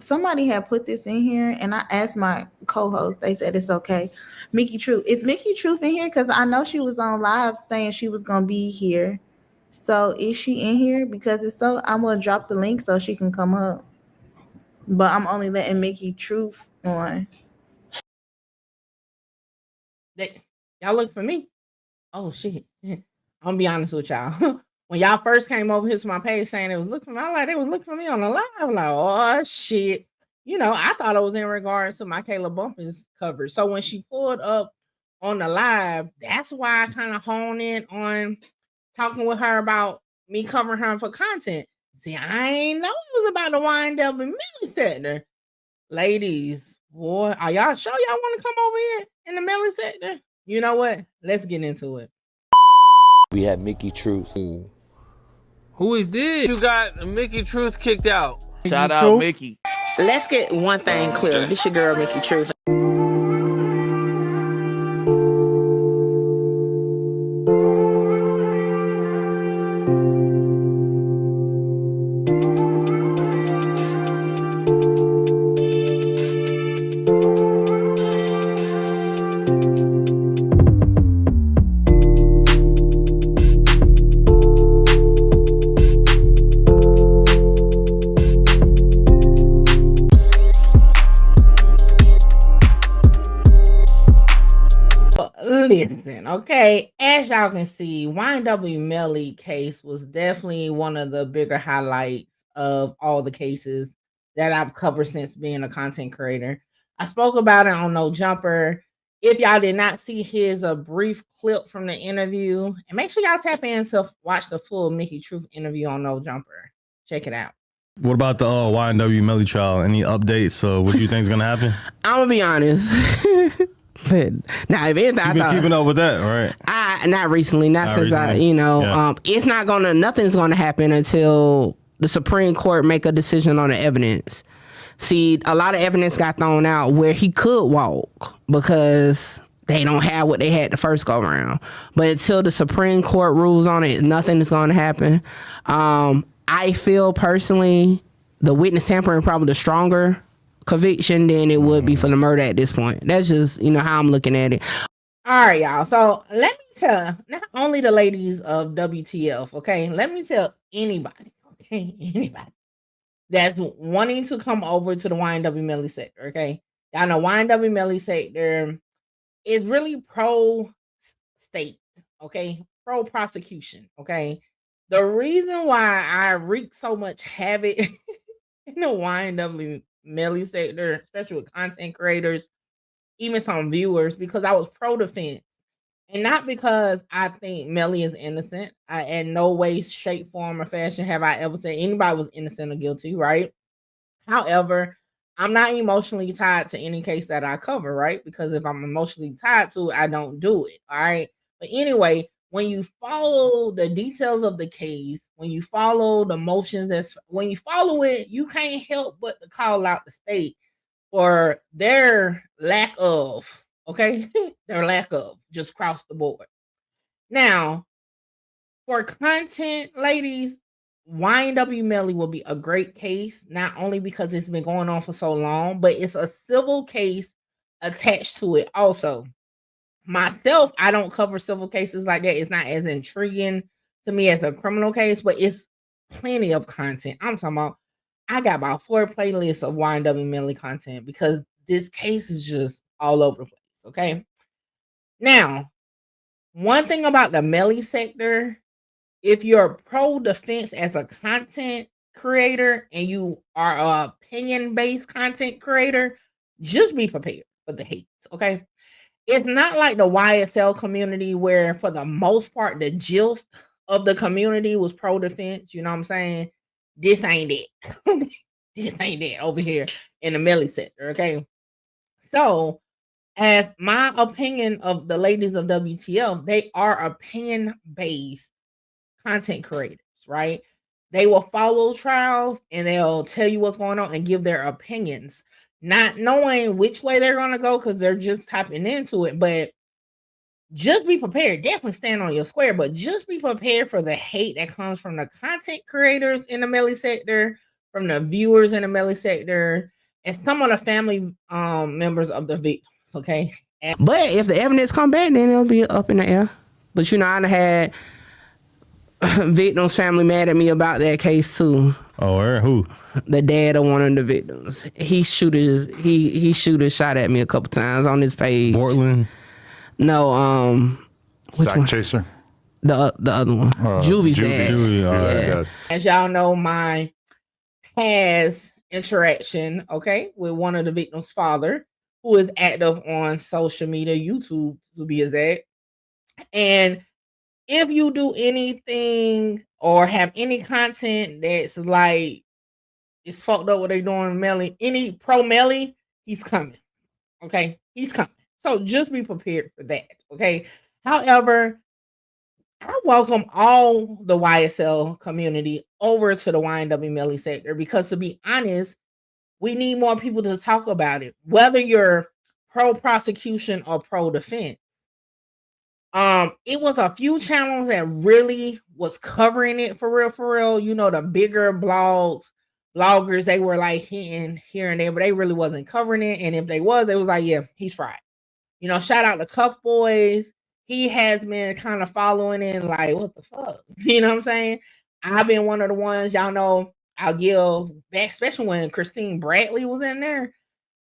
somebody had put this in here, and I asked my co-host. They said it's okay. Mickey Truth, is Mickey Truth in here? Because I know she was on live saying she was gonna be here. So is she in here? Because it's so, I'm gonna drop the link so she can come up. But I'm only letting Mickey Truth on. Y'all look for me. Oh shit. I'm gonna be honest with y'all. When y'all first came over here to my page saying it was looking for me, I was like, they was looking for me on the live. I'm like, oh shit. You know, I thought it was in regards to my Kayla Bumpus cover. So when she pulled up on the live, that's why I kind of honed in on talking with her about me covering her for content. See, I ain't know it was about the wind up in Melly sector. Ladies, boy, are y'all sure y'all want to come over here in the Melly sector? You know what? Let's get into it. We have Mickey Truth. Who is this? You got Mickey Truth kicked out. Shout out Mickey. Let's get one thing clear. This your girl, Mickey Truth. Listen, okay, as y'all can see, YNW Melly case was definitely one of the bigger highlights of all the cases that I've covered since being a content creator. I spoke about it on No Jumper. If y'all did not see his a brief clip from the interview, and make sure y'all tap in to watch the full Mickey Truth interview on No Jumper. Check it out. What about the YNW Melly trial? Any updates? What do you think is gonna happen? I'm gonna be honest. But now, if anything, You've been keeping up with that, right? Not recently, not since recently. It's not gonna. Nothing's gonna happen until the Supreme Court make a decision on the evidence. See, a lot of evidence got thrown out where he could walk because they don't have what they had the first go around. But until the Supreme Court rules on it, nothing is going to happen. I feel personally the witness tampering probably the stronger conviction than it would be for the murder at this point. That's just, how I'm looking at it. All right, y'all. So let me tell not only the ladies of WTF, okay? Let me tell anybody, okay? Anybody that's wanting to come over to the YNW Melly sector, okay? Y'all know YNW Melly sector is really pro-state, okay? Pro-prosecution, okay? The reason why I wreak so much havoc in the YNW Melly sector, especially with content creators, even some viewers, because I was pro-defense. And not because I think Melly is innocent. In no way, shape, form, or fashion have I ever said anybody was innocent or guilty, right? However, I'm not emotionally tied to any case that I cover, right? Because if I'm emotionally tied to it, I don't do it, all right? But anyway, when you follow the details of the case, when you follow the motions, when you follow it, you can't help but to call out the state for their lack of, okay? Their lack of, just across the board. Now, for content, ladies, YNW Melly will be a great case, not only because it's been going on for so long, but it's a civil case attached to it also. Myself, I don't cover civil cases like that. It's not as intriguing to me as a criminal case, but it's plenty of content. I'm talking about, I got about 4 playlists of YNW Melly content because this case is just all over the place, okay? Now, one thing about the Melly sector, if you're pro-defense as a content creator and you are an opinion-based content creator, just be prepared for the hate, okay? It's not like the YSL community where, for the most part, the gist of the community was pro-defense. You know what I'm saying? This ain't it. This ain't it over here in the Melly sector, okay? So, as my opinion of the ladies of WTF, they are opinion-based content creators, right? They will follow trials and they'll tell you what's going on and give their opinions, not knowing which way they're going to go because they're just tapping into it. But just be prepared. Definitely stand on your square, but just be prepared for the hate that comes from the content creators in the Melly sector, from the viewers in the Melly sector, and some of the family members of the victim. Okay. But if the evidence come back, then it'll be up in the air. But I done had victims' family mad at me about that case too. Oh, who? The dad of one of the victims. He shot at me a couple times on his page. Portland? No, which Sack one? Chaser. The other one. Juvy's dad. Juvie, Yeah. As y'all know, my past interaction, okay, with one of the victims' father, who is active on social media, YouTube to be exact. And if you do anything or have any content that's like it's fucked up what they doing with Melly, any pro Melly, he's coming. Okay, he's coming. So just be prepared for that. Okay. However, I welcome all the YSL community over to the YNW Melly sector because, to be honest, we need more people to talk about it, whether you're pro prosecution or pro defense. It was a few channels that really was covering it for real. You know, the bigger bloggers, they were like hitting here and there, but they really wasn't covering it. And if they was, it was like, yeah, he's fried. You know, shout out to Cuff Boys. He has been kind of following in like, what the fuck? You know what I'm saying? I've been one of the ones, y'all know, I'll give back, especially when Christine Bradley was in there.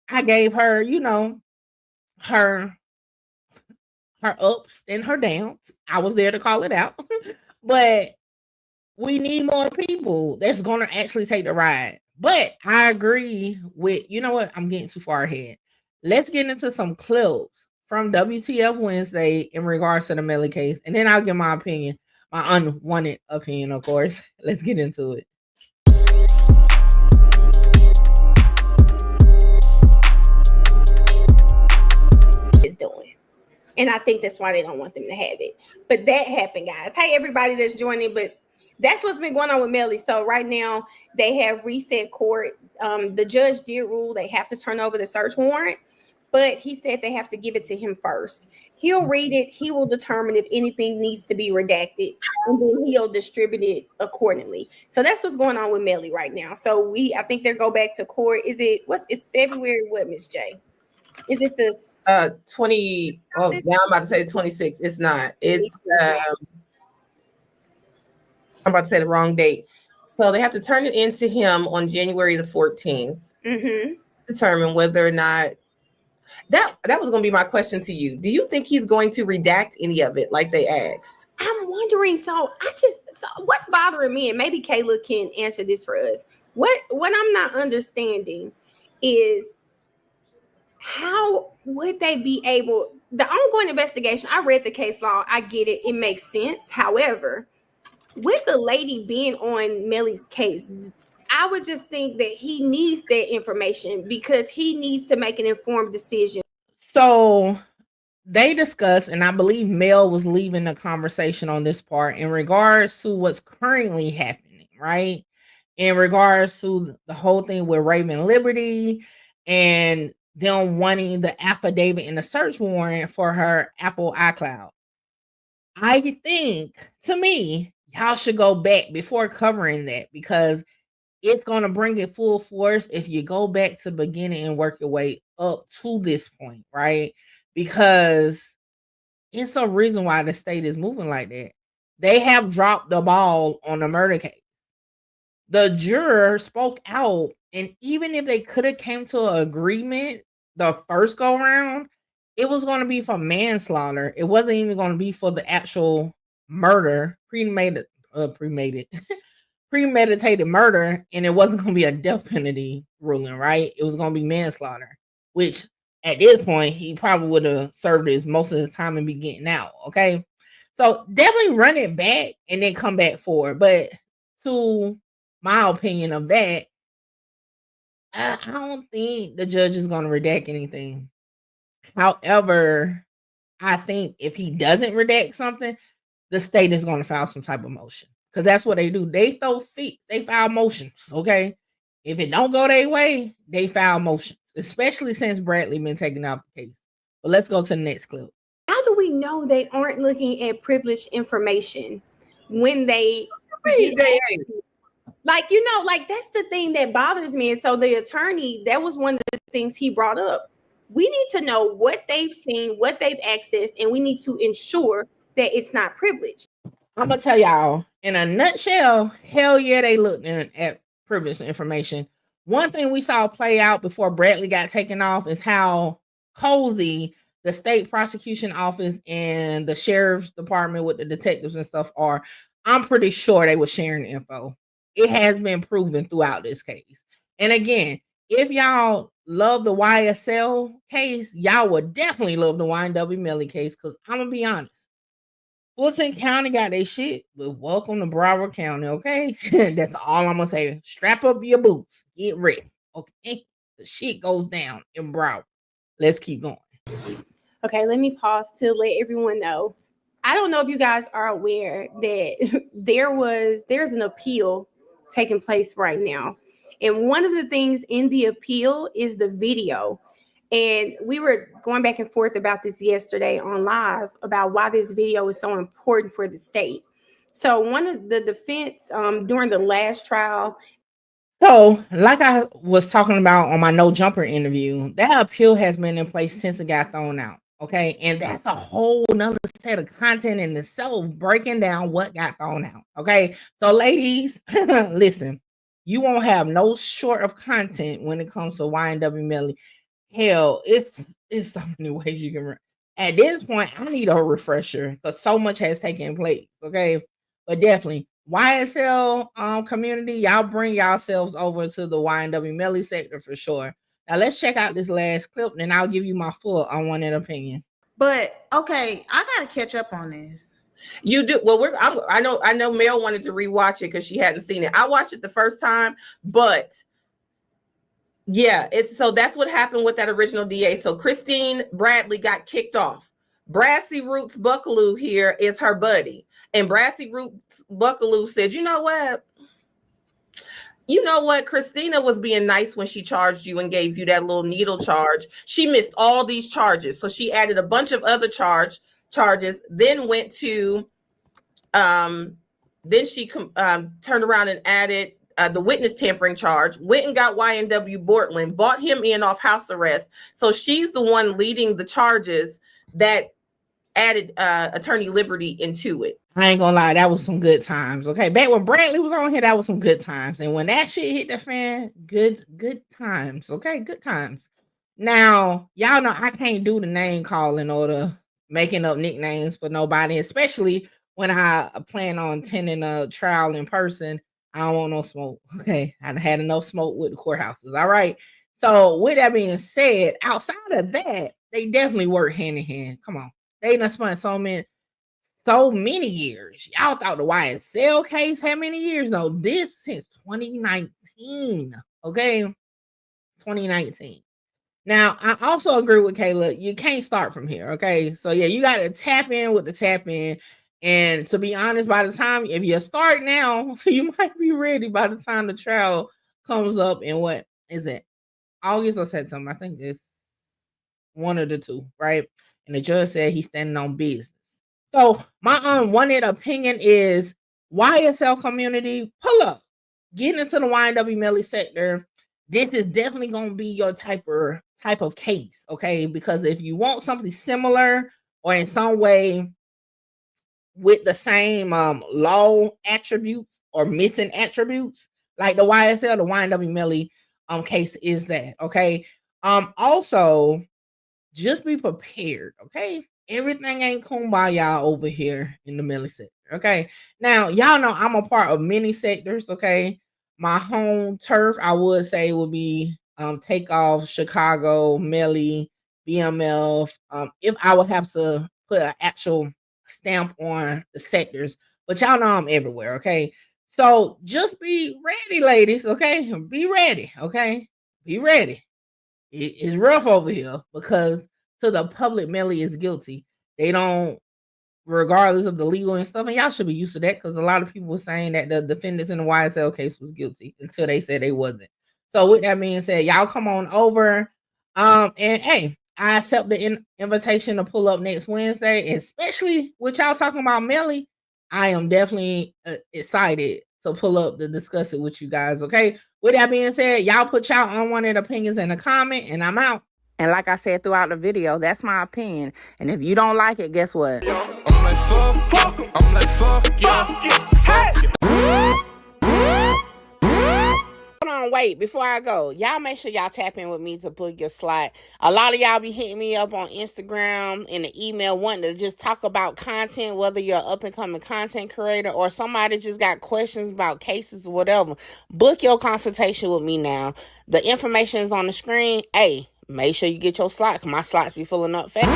I gave her, you know, her ups and her downs. I was there to call it out. But we need more people that's going to actually take the ride. But I agree with, you know what? I'm getting too far ahead. Let's get into some clips from WTF Wednesday in regards to the Melly case. And then I'll give my opinion, my unwanted opinion, of course. Let's get into it. Is doing. And I think that's why they don't want them to have it. But that happened, guys. Hey, everybody that's joining. But that's what's been going on with Melly. So right now, they have reset court. The judge did rule they have to turn over the search warrant. But he said they have to give it to him first. He'll read it. He will determine if anything needs to be redacted. And then he'll distribute it accordingly. So that's what's going on with Melly right now. So I think they'll go back to court. It's February what, Miss J? Is it this 20? Oh, now I'm about to say 26. It's not. It's I'm about to say the wrong date. So they have to turn it into him on January the 14th. Mm-hmm. Determine whether or not that was going to be my question to you. Do you think he's going to redact any of it like they asked? I'm wondering. So what's bothering me, and maybe Kayla can answer this for us. What I'm not understanding is how would they be able, the ongoing investigation, I read the case law, I get it, it makes sense. However, with the lady being on Melly's case, I would just think that he needs that information because he needs to make an informed decision. So they discussed, and I believe Mel was leaving the conversation on this part in regards to what's currently happening, right? In regards to the whole thing with Raven Liberty and them wanting the affidavit and the search warrant for her Apple iCloud. I think, to me, y'all should go back before covering that because it's going to bring it full force if you go back to the beginning and work your way up to this point, right? Because it's a reason why the state is moving like that. They have dropped the ball on the murder case. The juror spoke out, and even if they could have came to an agreement the first go around, it was going to be for manslaughter. It wasn't even going to be for the actual murder, premeditated murder, and it wasn't going to be a death penalty ruling, right? It was going to be manslaughter, which at this point, he probably would have served his most of the time and be getting out, okay? So definitely run it back and then come back forward. But to my opinion of that, I don't think the judge is going to redact anything. However, I think if he doesn't redact something, the state is going to file some type of motion. Because that's what they do. They throw feet. They file motions, okay? If it don't go their way, they file motions. Especially since Bradley been taken off the case. But let's go to the next clip. How do we know they aren't looking at privileged information when they... Like, you know, like that's the thing that bothers me. And so the attorney, that was one of the things he brought up. We need to know what they've seen, what they've accessed, and we need to ensure that it's not privileged. I'm gonna tell y'all in a nutshell, hell yeah, they looked at privileged information. One thing we saw play out before Bradley got taken off is how cozy the state prosecution office and the sheriff's department with the detectives and stuff are. I'm pretty sure they were sharing info. It has been proven throughout this case. And again, if y'all love the YSL case, y'all would definitely love the YNW Melly case, because I'm gonna be honest. Fulton County got their shit, but welcome to Broward County, okay? That's all I'm gonna say. Strap up your boots, get ready, okay? The shit goes down in Broward. Let's keep going. Okay, let me pause to let everyone know. I don't know if you guys are aware that there's an appeal taking place right now. And one of the things in the appeal is the video. And we were going back and forth about this yesterday on live about why this video is so important for the state. So one of the defense during the last trial. So, like I was talking about on my No Jumper interview, that appeal has been in place since it got thrown out. Okay. And that's a whole nother set of content in itself, breaking down what got thrown out. Okay. So, ladies, listen, you won't have no short of content when it comes to YNW Melly. Hell, it's so many ways you can run. At this point, I need a refresher because so much has taken place. Okay. But definitely, YSL community, y'all bring yourselves over to the YNW Melly sector for sure. Now let's check out this last clip, and I'll give you my full unwanted opinion. But okay, I gotta catch up on this. You do well. I know Mel wanted to rewatch it because she hadn't seen it. I watched it the first time, but yeah, so that's what happened with that original DA. So Christine Bradley got kicked off. Brassy Roots Buckaloo here is her buddy, and Brassy Roots Buckaloo said, "You know what? Christina was being nice when she charged you and gave you that little needle charge. She missed all these charges, so she added a bunch of other charges. Then went to, then she turned around and added the witness tampering charge. Went and got YNW Bortland, bought him in off house arrest. So she's the one leading the charges that added Attorney Liberty into it." I ain't gonna lie, that was some good times. Okay, back when Bradley was on here, that was some good times. And when that shit hit the fan, good times. Okay, good times. Now, y'all know I can't do the name calling or the making up nicknames for nobody, especially when I plan on attending a trial in person. I don't want no smoke. Okay, I had enough smoke with the courthouses. All right. So with that being said, outside of that, they definitely work hand in hand. Come on, they done spent so many years. Y'all thought the YSL case had many years? No, this since 2019. Okay, 2019. Now, I also agree with Kayla. You can't start from here. Okay, so yeah, you got to tap in with the tap in. And to be honest, by the time, if you start now, you might be ready by the time the trial comes up in what is it? August or September? I think it's one of the two, right? And the judge said he's standing on business. So my unwanted opinion is YSL community, pull up, get into the YNW Melly sector. This is definitely going to be your type of case, okay? Because if you want something similar or in some way with the same law attributes or missing attributes, like the YSL, the YNW Melly case is that, okay? Also, just be prepared, okay? Everything ain't kumbaya over here in the Melly sector, okay? Now, y'all know I'm a part of many sectors, okay? My home turf, I would say, would be Takeoff, Chicago, Melly, BMF. If I would have to put an actual stamp on the sectors, but y'all know I'm everywhere, okay? So just be ready, ladies, okay? Be ready, okay? Be ready. It's rough over here because to the public, Melly is guilty. They don't, regardless of the legal and stuff, and y'all should be used to that because a lot of people were saying that the defendants in the YSL case was guilty until they said they wasn't. So with that being said, y'all come on over. And hey, I accept the invitation to pull up next Wednesday, especially with y'all talking about Melly. I am definitely excited to pull up to discuss it with you guys. Okay. With that being said, y'all put y'all unwanted opinions in the comment, and I'm out. And like I said throughout the video, that's my opinion. And if you don't like it, guess what? I'm like, fuck you. I'm like, fuck you. Fuck you. Hold on, wait, before I go, y'all make sure y'all tap in with me to book your slot. A lot of y'all be hitting me up on Instagram and the email wanting to just talk about content, whether you're an up-and-coming content creator or somebody just got questions about cases or whatever. Book your consultation with me now. The information is on the screen. Hey, make sure you get your slot, because my slots be filling up fast.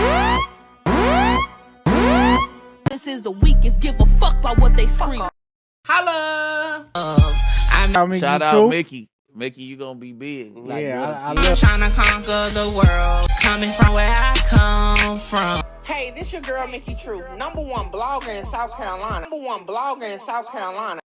This is the weakest, give a fuck about what they scream. Holla! Shout out Mickey. Mickey, you gonna be big. Like, I'm trying to conquer the world, coming from where I come from. Hey, this your girl, Mickey Truth, #1 blogger in South Carolina. #1 blogger in South Carolina.